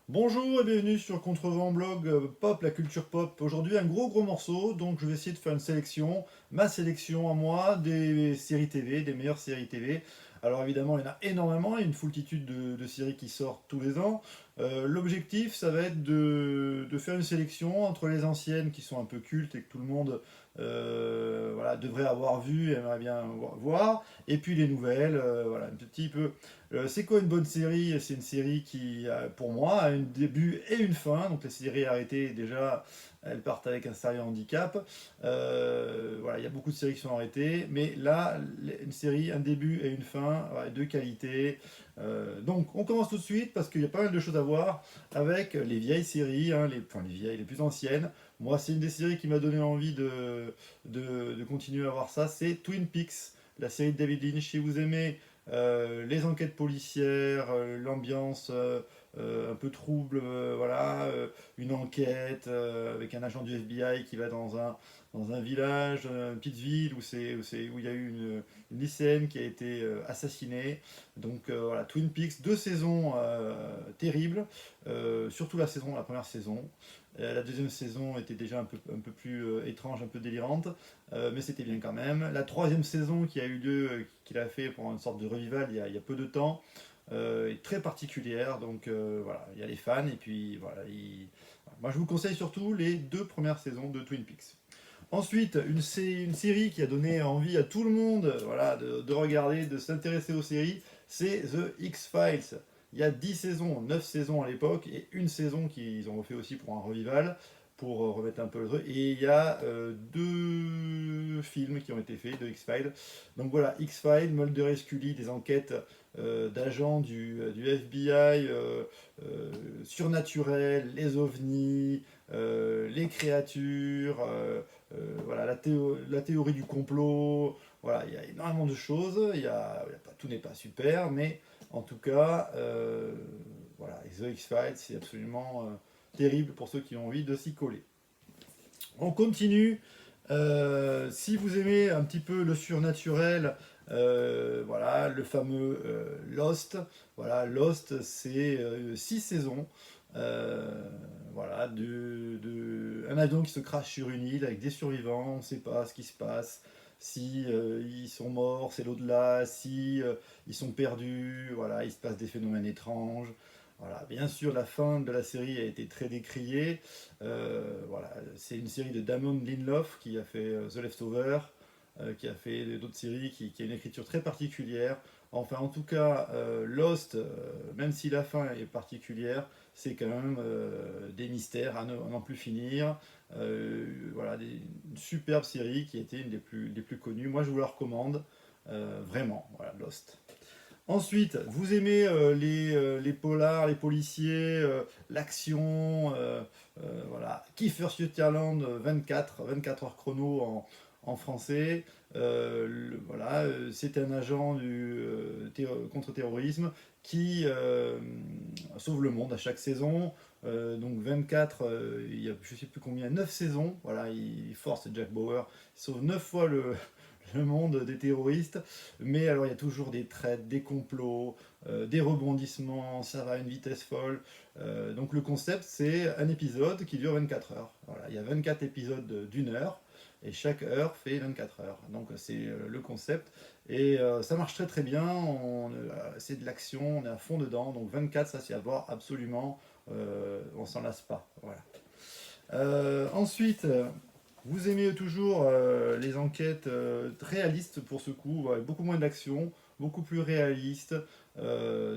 Bonjour et bienvenue sur Contrevent Blog Pop, la culture pop. Aujourd'hui un gros morceau, donc je vais essayer de faire une sélection, ma sélection à moi, des séries TV, des meilleures séries TV. Alors évidemment il y en a énormément, il y a une foultitude de séries qui sortent tous les ans. L'objectif ça va être de faire une sélection entre les anciennes qui sont un peu cultes et que tout le monde voilà, devrait avoir vu et aimerait bien voir, et puis les nouvelles, voilà, un petit peu. C'est quoi une bonne série? C'est une série qui, pour moi, a un début et une fin. Donc les séries arrêtées, déjà, elles partent avec un sérieux handicap. Voilà, il y a beaucoup de séries qui sont arrêtées. Mais là, une série, un début et une fin, ouais, de qualité. Donc on commence tout de suite parce qu'il y a pas mal de choses à voir avec les vieilles séries, hein, enfin les vieilles, les plus anciennes. Moi, c'est une des séries qui m'a donné envie de continuer à voir ça. C'est Twin Peaks, la série de David Lynch. Si vous aimez les enquêtes policières, l'ambiance un peu trouble, voilà, une enquête avec un agent du FBI qui va dans un village, une petite ville où il y a eu une lycéenne qui a été assassinée. Donc voilà, Twin Peaks, deux saisons terribles, surtout la première saison. La deuxième saison était déjà un peu plus étrange, un peu délirante, mais c'était bien quand même. La troisième saison qui a eu lieu, qu'il a fait pour une sorte de revival il y a peu de temps, est très particulière. Donc voilà, il y a les fans, et puis voilà. Moi je vous conseille surtout les deux premières saisons de Twin Peaks. Ensuite, une série qui a donné envie à tout le monde voilà, de regarder, de s'intéresser aux séries, c'est The X-Files. Il y a 10 saisons, 9 saisons à l'époque, et une saison qu'ils ont refait aussi pour un revival, pour remettre un peu le truc. Et il y a deux films qui ont été faits de X-Files. Donc voilà, X-Files, Mulder et Scully, des enquêtes d'agents du FBI surnaturelles, les ovnis, les créatures, voilà, la théorie du complot. Voilà, il y a énormément de choses. Tout n'est pas super, mais en tout cas, voilà, The X-Files, c'est absolument terrible pour ceux qui ont envie de s'y coller. On continue. Si vous aimez un petit peu le surnaturel, voilà, le fameux Lost. Voilà, Lost, c'est 6 saisons. Euh, voilà, un avion qui se crache sur une île avec des survivants, on ne sait pas ce qui se passe, si ils sont morts, c'est l'au-delà, si ils sont perdus, voilà, il se passe des phénomènes étranges. Voilà, bien sûr, la fin de la série a été très décriée. Voilà, c'est une série de Damon Lindelof qui a fait The Leftover, qui a fait d'autres séries, qui a une écriture très particulière. Enfin, en tout cas, Lost, même si la fin est particulière, c'est quand même des mystères à n'en plus finir. Voilà, une superbe série qui a été une des plus connues. Moi, je vous la recommande, vraiment, voilà, Lost. Ensuite, vous aimez les polars, les policiers, l'action, voilà. Kiefer Sutherland 24 heures chrono en français. Voilà, c'est un agent contre-terrorisme qui sauve le monde à chaque saison. Donc 24, il y a je ne sais plus combien, 9 saisons. Voilà, il force Jack Bauer, il sauve 9 fois le monde des terroristes. Mais alors il y a toujours des traites, des complots, des rebondissements, ça va à une vitesse folle. Donc le concept c'est un épisode qui dure 24 heures. Voilà, il y a 24 épisodes d'une heure et chaque heure fait 24 heures. Donc c'est le concept et ça marche très bien. C'est de l'action, on est à fond dedans. Donc 24 ça c'est à voir absolument. On s'en lasse pas. Voilà. Ensuite, vous aimez toujours les enquêtes réalistes pour ce coup, ouais, beaucoup moins d'action, beaucoup plus réaliste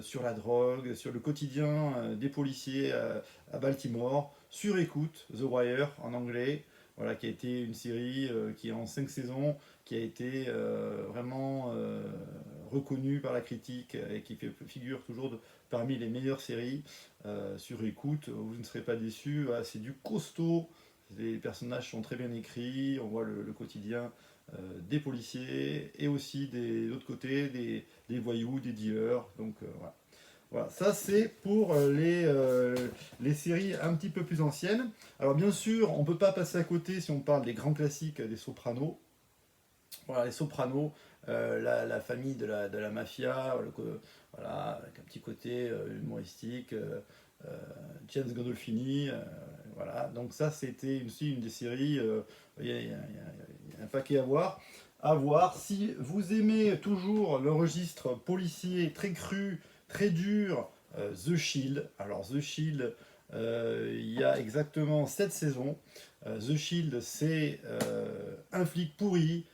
sur la drogue, sur le quotidien des policiers à Baltimore, sur écoute, The Wire en anglais, voilà, qui a été une série qui est en 5 saisons, qui a été vraiment reconnue par la critique et qui figure toujours parmi les meilleures séries sur écoute. Vous ne serez pas déçus, voilà, c'est du costaud. Les personnages sont très bien écrits, on voit le quotidien des policiers et aussi de l'autre côté des voyous, des dealers. Donc voilà. Voilà, ça c'est pour les séries un petit peu plus anciennes. Alors bien sûr, on ne peut pas passer à côté si on parle des grands classiques des Sopranos. Voilà, les Sopranos, la famille de la mafia, voilà, avec un petit côté humoristique. James Gandolfini, voilà. Donc ça, c'était aussi une des séries, il y a un paquet à voir. À voir. Si vous aimez toujours le registre policier très cru, très dur, The Shield. Alors The Shield, il y a exactement 7 saisons. The Shield, c'est un flic pourri.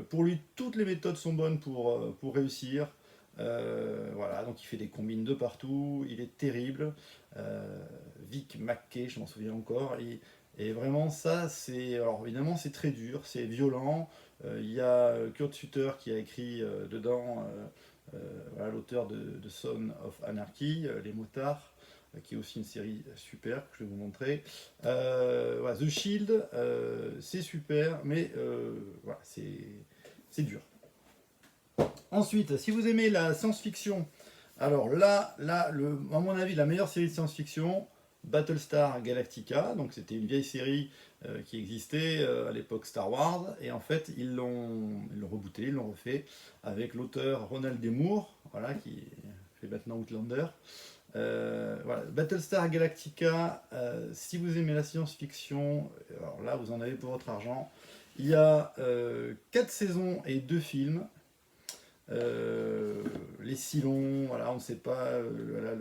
Pour lui, toutes les méthodes sont bonnes pour réussir. Voilà, donc il fait des combines de partout, il est terrible. Vic Mackey, je m'en souviens encore. Et vraiment, ça, c'est. Alors évidemment, c'est très dur, c'est violent. Il y a Kurt Sutter qui a écrit dedans, voilà, l'auteur de Son of Anarchy, Les Motards, qui est aussi une série super que je vais vous montrer. Voilà, The Shield, c'est super, mais voilà, c'est dur. Ensuite, si vous aimez la science-fiction, alors à mon avis, la meilleure série de science-fiction, Battlestar Galactica. Donc c'était une vieille série qui existait à l'époque Star Wars. Et en fait, ils l'ont rebooté, ils l'ont refait avec l'auteur Ronald D. Moore, voilà, qui fait maintenant Outlander. Voilà. Battlestar Galactica, si vous aimez la science-fiction, alors là, vous en avez pour votre argent. Il y a 4 saisons et 2 films. Les Cylons, voilà, on ne sait pas, voilà,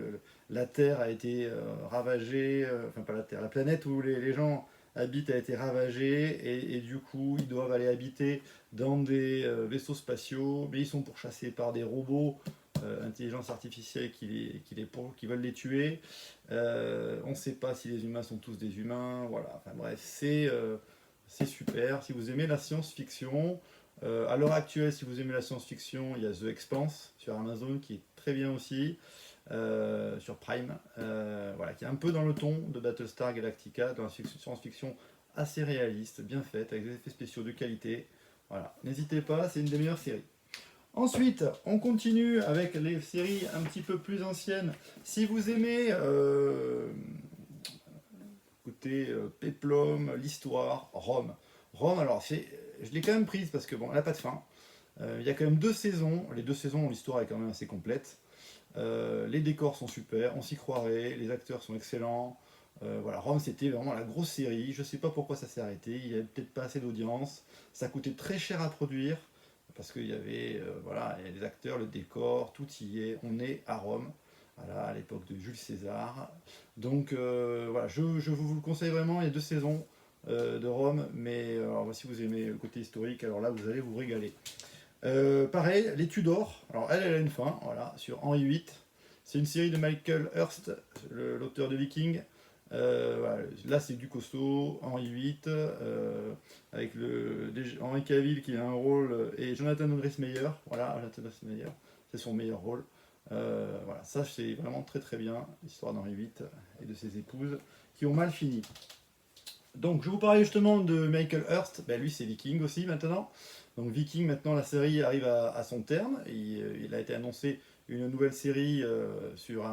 la Terre a été ravagée, enfin pas la Terre, la planète où les gens habitent a été ravagée et du coup ils doivent aller habiter dans des vaisseaux spatiaux, mais ils sont pourchassés par des robots, intelligence artificielle qui veulent les tuer. On ne sait pas si les humains sont tous des humains, voilà, enfin bref, c'est super. Si vous aimez la science-fiction, à l'heure actuelle, si vous aimez la science-fiction, il y a The Expanse sur Amazon qui est très bien aussi, sur Prime, voilà, qui est un peu dans le ton de Battlestar Galactica, dans la science-fiction assez réaliste, bien faite, avec des effets spéciaux de qualité. Voilà, n'hésitez pas, c'est une des meilleures séries. Ensuite, on continue avec les séries un petit peu plus anciennes. Si vous aimez, écoutez, Péplum, l'histoire, Rome. Rome, alors je l'ai quand même prise parce que bon, elle n'a pas de fin. Il y a quand même 2 saisons. Les 2 saisons, l'histoire est quand même assez complète. Les décors sont super, on s'y croirait. Les acteurs sont excellents. Voilà, Rome, c'était vraiment la grosse série. Je ne sais pas pourquoi ça s'est arrêté. Il n'y avait peut-être pas assez d'audience. Ça coûtait très cher à produire parce qu'il y avait voilà, il y a des acteurs, le décor, tout y est. On est à Rome. Voilà, à l'époque de Jules César. Donc voilà, je vous le conseille vraiment. Il y a 2 saisons de Rome, mais alors, si vous aimez le côté historique, alors là vous allez vous régaler. Pareil, les Tudors, alors elle a une fin, voilà, sur Henri VIII. C'est une série de Michael Hurst, l'auteur de Viking. Voilà, là c'est du costaud, Henri VIII, avec Henri Cavill qui a un rôle, et Jonathan Rhys-Meyer, voilà, Jonathan Rhys-Meyer, c'est son meilleur rôle. Voilà, ça c'est vraiment très très bien, l'histoire d'Henri VIII et de ses épouses qui ont mal fini. Donc je vous parlais justement de Michael Hurst, ben, lui c'est Viking aussi maintenant. Donc Viking, maintenant la série arrive à son terme. Il a été annoncé une nouvelle série sur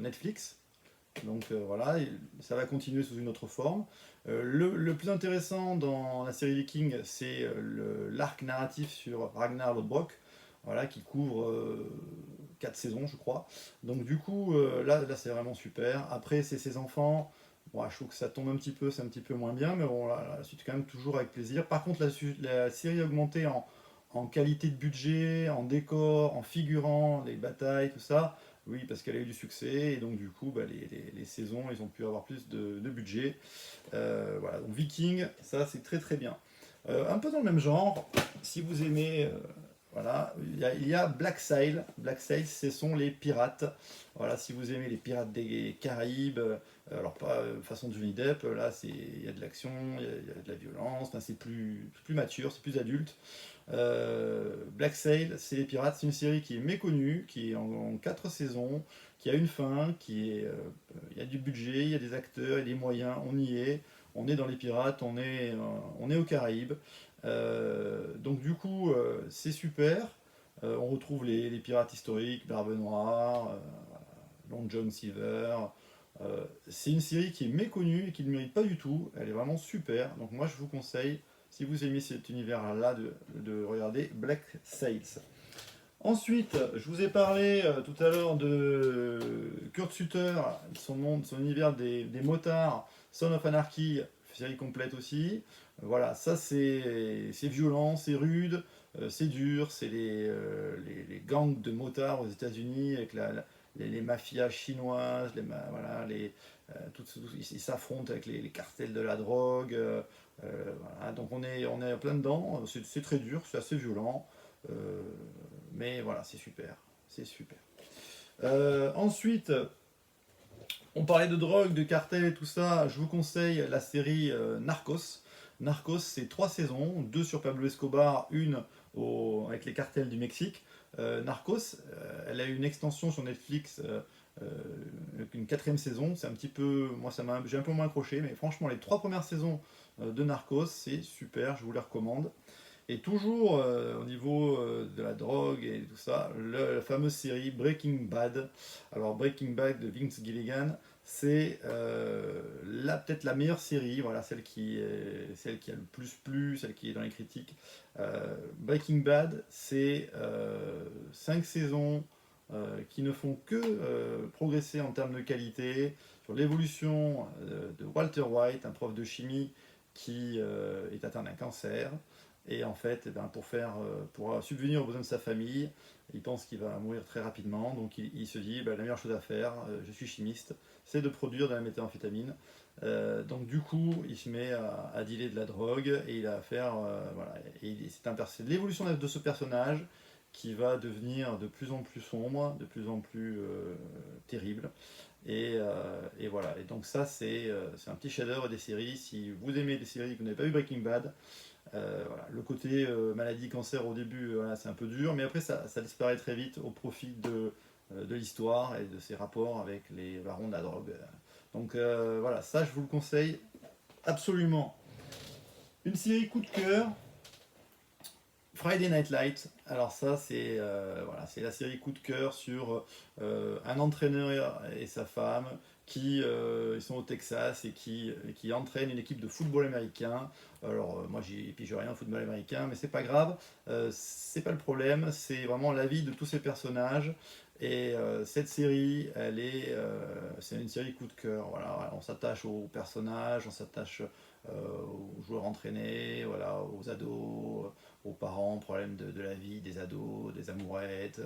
Netflix. Donc voilà, ça va continuer sous une autre forme. Le plus intéressant dans la série Viking, c'est l'arc narratif sur Ragnar Lodbrok, voilà, qui couvre 4 saisons, je crois. Donc du coup, là c'est vraiment super. Après, c'est ses enfants. Bon, je trouve que ça tombe un petit peu, c'est un petit peu moins bien, mais bon, la suite quand même toujours avec plaisir. Par contre, la série a augmenté en qualité de budget, en décor, en figurant, les batailles, tout ça. Oui, parce qu'elle a eu du succès, et donc du coup, bah, les saisons, ils ont pu avoir plus de budget. Voilà, donc Viking, ça c'est très très bien. Un peu dans le même genre, si vous aimez, voilà, il y a Black Sail. Black Sail, ce sont les pirates. Voilà, si vous aimez les pirates des Caraïbes, alors pas façon de Johnny Depp, là il y a de l'action, il y a de la violence, enfin, c'est plus mature, c'est plus adulte. Black Sail, c'est les pirates, c'est une série qui est méconnue, qui est en 4 saisons, qui a une fin, il y a du budget, il y a des acteurs, il y a des moyens, on y est, on est dans les pirates, on est aux Caraïbes. Donc du coup, c'est super. On retrouve les pirates historiques, Barbe Noire, Long John Silver. C'est une série qui est méconnue et qui ne mérite pas du tout. Elle est vraiment super. Donc moi, je vous conseille, si vous aimez cet univers-là, de regarder Black Sails. Ensuite, je vous ai parlé tout à l'heure de Kurt Sutter, son monde, son univers des motards, Son of Anarchy, série complète aussi. Voilà, ça c'est violent, c'est rude, c'est dur, c'est les gangs de motards aux États-Unis avec les mafias chinoises, voilà, ils s'affrontent avec les cartels de la drogue. Voilà, donc on est plein dedans, c'est très dur, c'est assez violent. Euh, mais voilà, c'est super. C'est super. Ensuite, on parlait de drogue, de cartel et tout ça. Je vous conseille la série Narcos. Narcos, c'est 3 saisons, 2 sur Pablo Escobar, une avec les cartels du Mexique. Narcos, elle a eu une extension sur Netflix, euh, une 4e saison. C'est un petit peu, moi j'ai un peu moins accroché, mais franchement les 3 premières saisons de Narcos, c'est super, je vous les recommande. Et toujours au niveau de la drogue et tout ça, la fameuse série Breaking Bad. Alors Breaking Bad de Vince Gilligan, c'est peut-être la meilleure série, voilà, celle qui a le plus plu, celle qui est dans les critiques. Breaking Bad, c'est 5 saisons qui ne font que progresser en termes de qualité, sur l'évolution de Walter White, un prof de chimie qui est atteint d'un cancer. Et en fait, eh ben, pour subvenir aux besoins de sa famille, il pense qu'il va mourir très rapidement. Donc il se dit, ben, la meilleure chose à faire, je suis chimiste, c'est de produire de la méthamphétamine. Donc du coup, il se met à dealer de la drogue et il a affaire, voilà, et c'est l'évolution de ce personnage qui va devenir de plus en plus sombre, de plus en plus terrible. Et voilà. Et donc ça, c'est un petit chef-d'œuvre des séries. Si vous aimez des séries que vous n'avez pas vu Breaking Bad, voilà. Le côté maladie, cancer au début, voilà, c'est un peu dur, mais après ça disparaît très vite au profit de l'histoire et de ses rapports avec les barons de la drogue. Donc voilà, ça je vous le conseille absolument. Une série coup de cœur, Friday Night Lights. Alors ça voilà, c'est la série coup de cœur sur un entraîneur et sa femme qui ils sont au Texas et qui entraînent une équipe de football américain. Alors moi j'y pige rien au football américain, mais c'est pas grave, c'est pas le problème, c'est vraiment la vie de tous ces personnages. Et cette série, c'est une série coup de cœur. Voilà, on s'attache aux personnages, on s'attache aux joueurs entraînés, voilà, aux ados, aux parents, problèmes de la vie, des ados, des amourettes,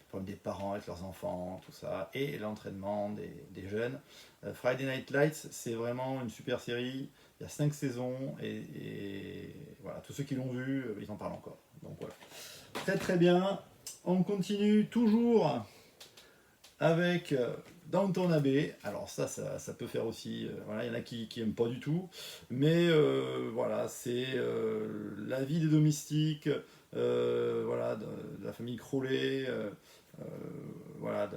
problèmes des parents avec leurs enfants, tout ça, et l'entraînement des jeunes. Friday Night Lights, c'est vraiment une super série. Il y a 5 saisons et voilà, tous ceux qui l'ont vu, ils en parlent encore. Donc voilà. Très très bien. On continue toujours avec Downton Abbey. Alors ça peut faire aussi, voilà, il y en a qui n'aiment pas du tout, mais voilà, c'est la vie des domestiques, voilà, de la famille Crowley, euh, voilà,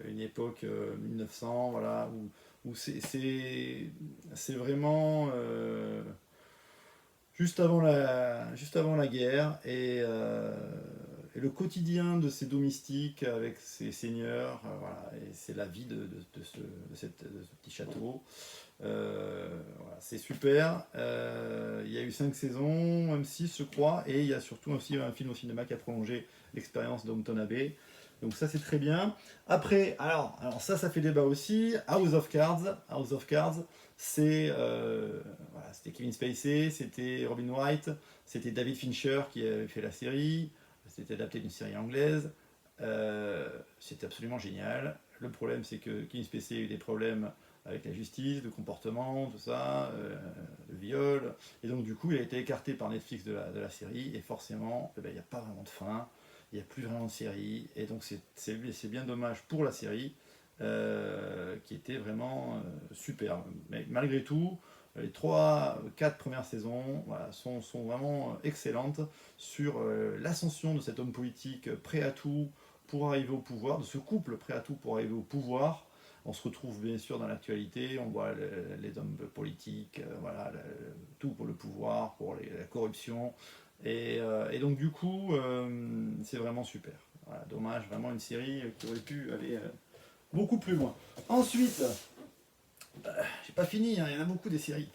une époque 1900, voilà, où c'est vraiment juste avant la guerre et le quotidien de ces domestiques avec ces seigneurs, voilà, et c'est la vie de ce petit château. Voilà, c'est super. Il y a eu 5 saisons, même 6 je crois, et il y a surtout aussi un film au cinéma qui a prolongé l'expérience d'Downton Abbey. Donc ça c'est très bien. Après, alors ça fait débat aussi. House of Cards. House of Cards, voilà, c'était Kevin Spacey, c'était Robin Wright, c'était David Fincher qui avait fait la série. C'était adapté d'une série anglaise. C'était absolument génial. Le problème c'est que Kevin Spacey a eu des problèmes avec la justice, de comportement, tout ça, de viol. Et donc du coup, il a été écarté par Netflix de la série, et forcément, il n'y a pas vraiment de fin, il n'y a plus vraiment de série, et donc c'est bien dommage pour la série, qui était vraiment superbe. Mais malgré tout, les 3, 4 premières saisons, voilà, sont vraiment excellentes sur l'ascension de cet homme politique prêt à tout pour arriver au pouvoir, de ce couple prêt à tout pour arriver au pouvoir. On se retrouve bien sûr dans l'actualité, on voit les hommes politiques, voilà, tout pour le pouvoir, pour la corruption. Et donc du coup, c'est vraiment super. Voilà, dommage, vraiment une série qui aurait pu aller beaucoup plus loin. Ensuite, j'ai pas fini, hein, il y en a beaucoup des séries.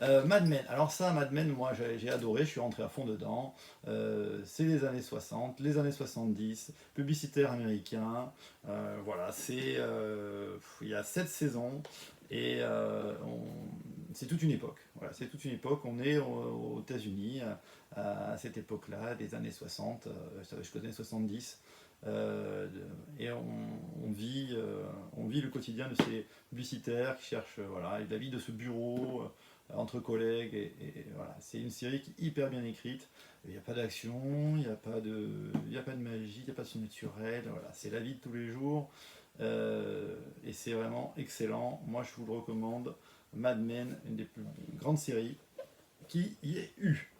Mad Men, alors ça, Mad Men, moi j'ai adoré, je suis rentré à fond dedans. C'est les années 60, les années 70, publicitaire américain. Voilà, il y a 7 saisons et c'est toute une époque. Voilà, c'est toute une époque. On est aux États-Unis à cette époque-là, des années 60, je connais 70. Euh, et on vit le quotidien de ces publicitaires qui cherchent voilà, la vie de ce bureau entre collègues. Voilà. C'est une série qui est hyper bien écrite. Il n'y a pas d'action, il y a pas de magie, il n'y a pas de surnaturel. Voilà. C'est la vie de tous les jours. Et c'est vraiment excellent. Moi, je vous le recommande. Mad Men, une des plus grandes séries qui y ait eu.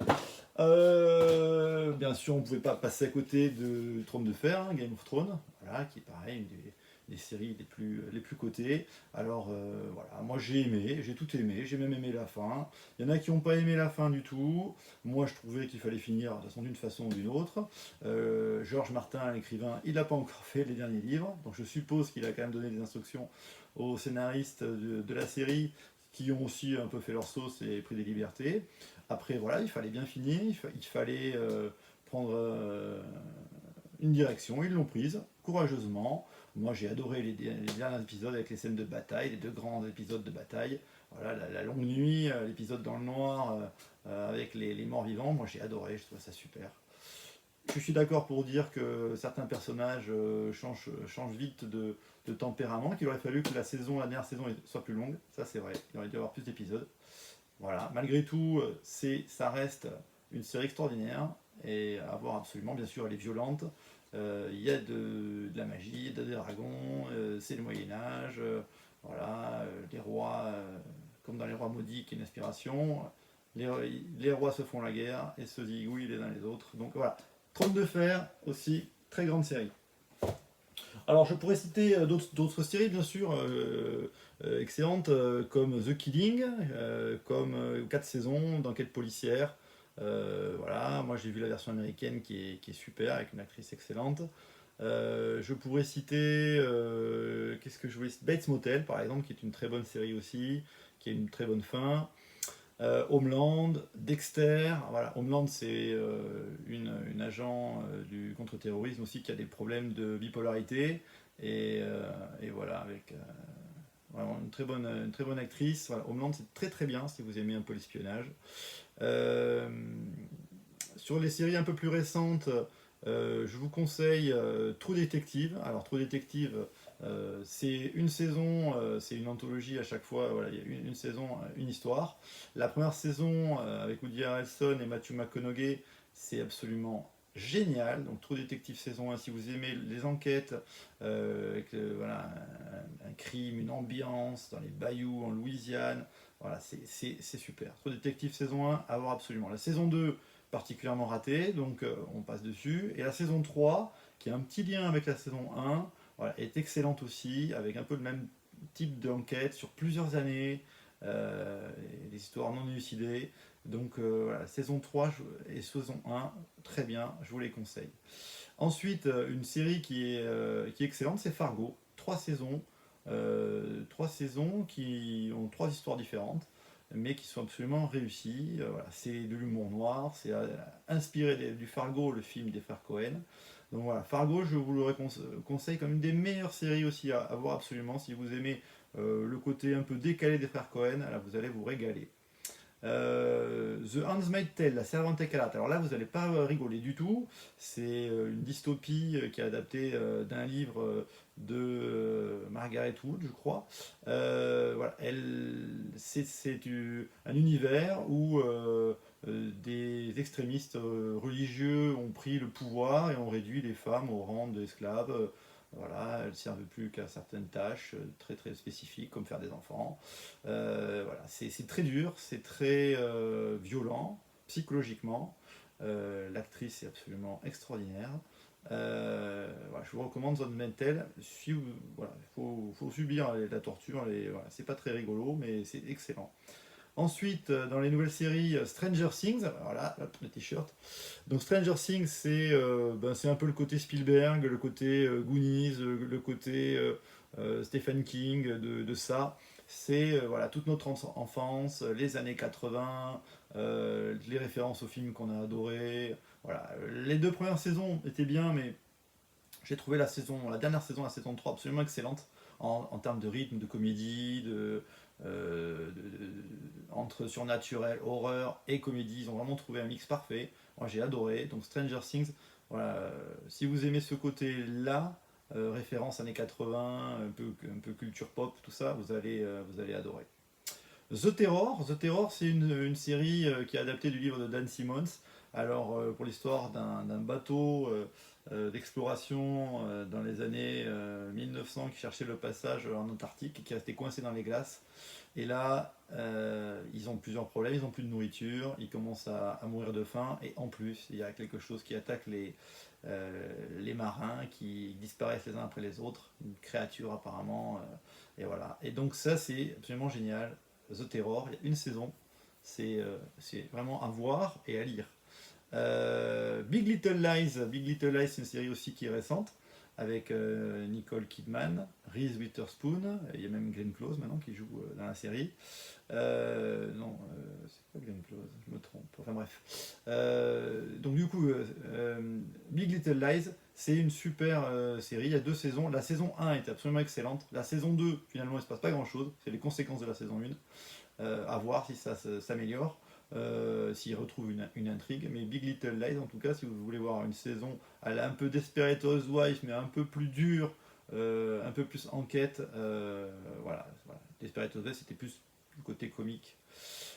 Bien sûr, on ne pouvait pas passer à côté de Trône de Fer, hein, Game of Thrones, voilà, qui est pareil, une des séries les plus cotées. Alors voilà, moi j'ai tout aimé, j'ai même aimé la fin. Il y en a qui n'ont pas aimé la fin du tout. Moi je trouvais qu'il fallait finir de façon d'une façon ou d'une autre. Georges Martin, l'écrivain, il n'a pas encore fait les derniers livres, donc je suppose qu'il a quand même donné des instructions aux scénaristes de la série qui ont aussi un peu fait leur sauce et pris des libertés. Après, voilà, il fallait bien finir, il fallait prendre une direction. Ils l'ont prise courageusement. Moi, j'ai adoré les derniers épisodes avec les scènes de bataille, les 2 grands épisodes de bataille. Voilà, la longue nuit, l'épisode dans le noir avec les morts vivants. Moi, j'ai adoré, je trouve ça super. Je suis d'accord pour dire que certains personnages changent vite de tempérament, qu'il aurait fallu que la dernière saison soit plus longue. Ça, c'est vrai. Il aurait dû y avoir plus d'épisodes. Voilà, malgré tout, ça reste une série extraordinaire et à voir absolument. Bien sûr, elle est violente. Il y a de la magie, des dragons, c'est le Moyen-Âge. Voilà, les rois, comme dans Les Rois Maudits, qui est une inspiration. Les rois se font la guerre et se zigouillent les uns les autres. Donc voilà, Trône de Fer aussi, très grande série. Alors je pourrais citer d'autres séries bien sûr excellentes comme The Killing, comme 4 saisons d'enquête policière. Voilà, moi j'ai vu la version américaine qui est super avec une actrice excellente. Je pourrais citer qu'est-ce que je voulais Bates Motel par exemple qui est une très bonne série aussi, qui a une très bonne fin. Homeland, Dexter, voilà, Homeland c'est une agent du contre-terrorisme aussi qui a des problèmes de bipolarité et voilà avec vraiment une très bonne actrice. Voilà, Homeland c'est très très bien si vous aimez un peu l'espionnage. Euh, sur les séries un peu plus récentes, je vous conseille True Detective. Alors True Detective, c'est une saison, c'est une anthologie à chaque fois. Voilà, il y a une saison, une histoire. La première saison avec Woody Harrelson et Matthew McConaughey, c'est absolument génial. Donc True Detective saison 1, si vous aimez les enquêtes, avec voilà, un crime, une ambiance dans les bayous en Louisiane, voilà, c'est super. True Detective saison 1, à voir absolument. La saison 2, particulièrement ratée, donc on passe dessus. Et la saison 3, qui a un petit lien avec la saison 1, voilà, est excellente aussi, avec un peu le même type d'enquête sur plusieurs années, des histoires non élucidées. Donc voilà, saison 3 et saison 1, très bien, je vous les conseille. Ensuite, une série qui est excellente, c'est Fargo. 3 saisons, 3 saisons qui ont 3 histoires différentes, mais qui sont absolument réussies. Voilà, c'est de l'humour noir, c'est inspiré du Fargo, le film des frères Cohen. Donc voilà, Fargo, je vous le conseille comme une des meilleures séries aussi à voir absolument. Si vous aimez le côté un peu décalé des frères Cohen, là, vous allez vous régaler. The Handmaid's Tale, la servante écarlate. Alors là, vous n'allez pas rigoler du tout. C'est une dystopie qui est adaptée d'un livre de Margaret Wood, je crois. Voilà, un univers où des extrémistes religieux ont pris le pouvoir et ont réduit les femmes au rang d'esclaves. Voilà, elles ne servent plus qu'à certaines tâches très très spécifiques, comme faire des enfants. Voilà, c'est très dur, c'est très violent psychologiquement. L'actrice est absolument extraordinaire. Voilà, je vous recommande Zone Mental. Si voilà, faut subir la torture. Voilà, c'est pas très rigolo, mais c'est excellent. Ensuite, dans les nouvelles séries, Stranger Things, voilà, hop, le t-shirt. Donc Stranger Things, c'est un peu le côté Spielberg, le côté Goonies, le côté Stephen King de ça. C'est voilà, toute notre enfance, les années 80, les références aux films qu'on a adorés. Voilà. Les deux premières saisons étaient bien, mais j'ai trouvé la dernière saison, la saison 3, absolument excellente en termes de rythme, de comédie, entre surnaturel, horreur et comédie. Ils ont vraiment trouvé un mix parfait. Moi j'ai adoré. Donc Stranger Things, voilà, si vous aimez ce côté-là, référence années 80, un peu culture pop, tout ça, vous allez adorer. The Terror c'est une série qui est adaptée du livre de Dan Simmons. Alors, pour l'histoire d'un bateau d'exploration dans les années 1900 qui cherchait le passage en Antarctique et qui restait coincé dans les glaces. Et là, ils ont plusieurs problèmes, ils n'ont plus de nourriture, ils commencent à mourir de faim, et en plus, il y a quelque chose qui attaque les marins qui disparaissent les uns après les autres, une créature apparemment, et voilà. Et donc ça, c'est absolument génial. The Terror, il y a une saison, c'est vraiment à voir et à lire. Big Little Lies, c'est une série aussi qui est récente, avec Nicole Kidman, Reese Witherspoon, il y a même Glenn Close maintenant qui joue dans la série. Non, c'est pas Glenn Close, je me trompe. Enfin bref. Donc du coup, Big Little Lies, c'est une super série. Il y a 2 saisons. La saison 1 est absolument excellente. La saison 2, finalement, il ne se passe pas grand-chose. C'est les conséquences de la saison 1. À voir si ça s'améliore. S'il retrouve une intrigue, mais Big Little Lies, en tout cas, si vous voulez voir une saison, elle est un peu Desperate Housewives, mais un peu plus dure, un peu plus enquête, voilà. Desperate Housewives, c'était plus du côté comique.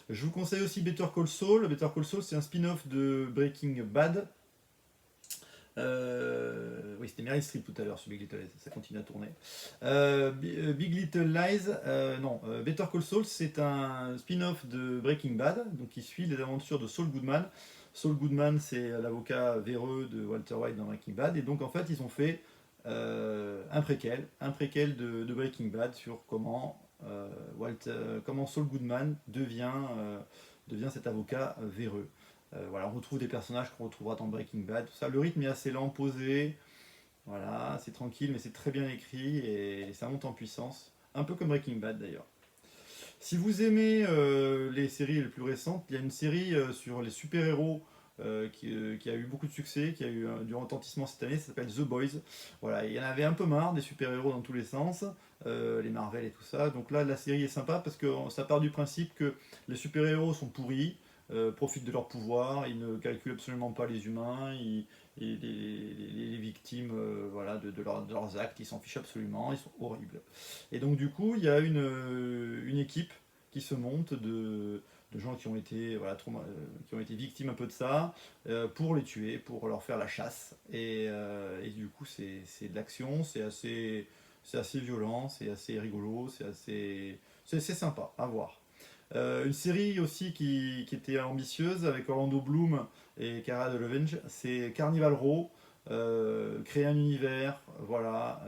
Je vous conseille aussi Better Call Saul. Better Call Saul, c'est un spin-off de Breaking Bad. Oui, c'était Meryl Streep tout à l'heure sur Big Little Lies, ça continue à tourner. Big Little Lies, non, Better Call Saul, c'est un spin-off de Breaking Bad, donc qui suit les aventures de Saul Goodman. Saul Goodman, c'est l'avocat véreux de Walter White dans Breaking Bad, et donc en fait, ils ont fait un préquel de Breaking Bad sur comment Saul Goodman devient cet avocat véreux. Voilà, on retrouve des personnages qu'on retrouvera dans Breaking Bad, tout ça. Le rythme est assez lent, posé, voilà, c'est tranquille, mais c'est très bien écrit et ça monte en puissance. Un peu comme Breaking Bad d'ailleurs. Si vous aimez les séries les plus récentes, il y a une série sur les super-héros qui a eu beaucoup de succès, qui a eu du retentissement cette année, ça s'appelle The Boys. Voilà, il y en avait un peu marre des super-héros dans tous les sens, les Marvel et tout ça. Donc là, la série est sympa parce que ça part du principe que les super-héros sont pourris, profitent de leur pouvoir, ils ne calculent absolument pas les humains, les victimes voilà, de leurs actes, ils s'en fichent absolument, ils sont horribles. Et donc du coup, il y a une équipe qui se monte de gens qui ont été, voilà, qui ont été victimes un peu de ça, pour les tuer, pour leur faire la chasse. Et du coup, c'est de l'action, c'est assez violent, c'est assez rigolo, c'est sympa à voir. Une série aussi qui était ambitieuse avec Orlando Bloom et Cara Delevingne, c'est Carnival Row. Créer un univers, voilà,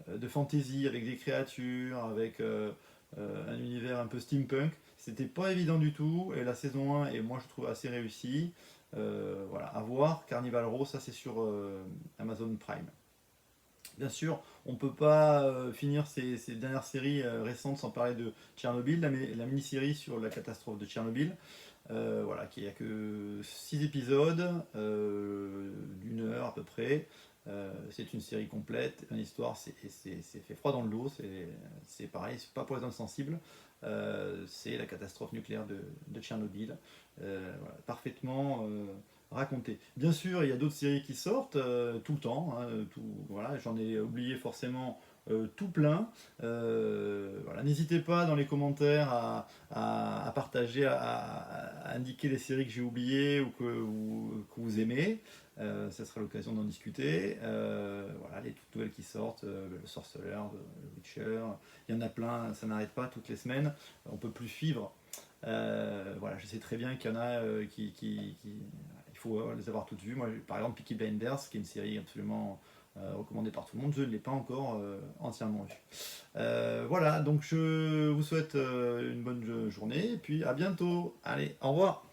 de fantasy avec des créatures, avec un univers un peu steampunk. C'était pas évident du tout, et la saison 1 est, moi je trouve, assez réussie. Voilà, à voir. Carnival Row, ça c'est sur Amazon Prime. Bien sûr, on ne peut pas finir ces dernières séries récentes sans parler de Tchernobyl, la mini-série sur la catastrophe de Tchernobyl. Voilà, qui a que 6 épisodes, d'une heure à peu près. C'est une série complète, une histoire, c'est fait froid dans le dos, c'est pareil, c'est pas pour les insensibles. C'est la catastrophe nucléaire de Tchernobyl. Voilà, parfaitement raconté. Bien sûr, il y a d'autres séries qui sortent tout le temps, hein, voilà, j'en ai oublié forcément tout plein. Voilà, n'hésitez pas dans les commentaires à partager, à indiquer les séries que j'ai oubliées ou que vous aimez. Ça sera l'occasion d'en discuter. Voilà, les toutes nouvelles qui sortent, le Sorcerer, le Witcher, il y en a plein, ça n'arrête pas toutes les semaines. On peut plus suivre. Voilà, je sais très bien qu'il y en a il faut les avoir toutes vues. Moi, par exemple, Peaky Blinders, qui est une série absolument recommandée par tout le monde, je ne l'ai pas encore entièrement vue. Voilà, donc je vous souhaite une bonne journée et puis à bientôt. Allez, au revoir.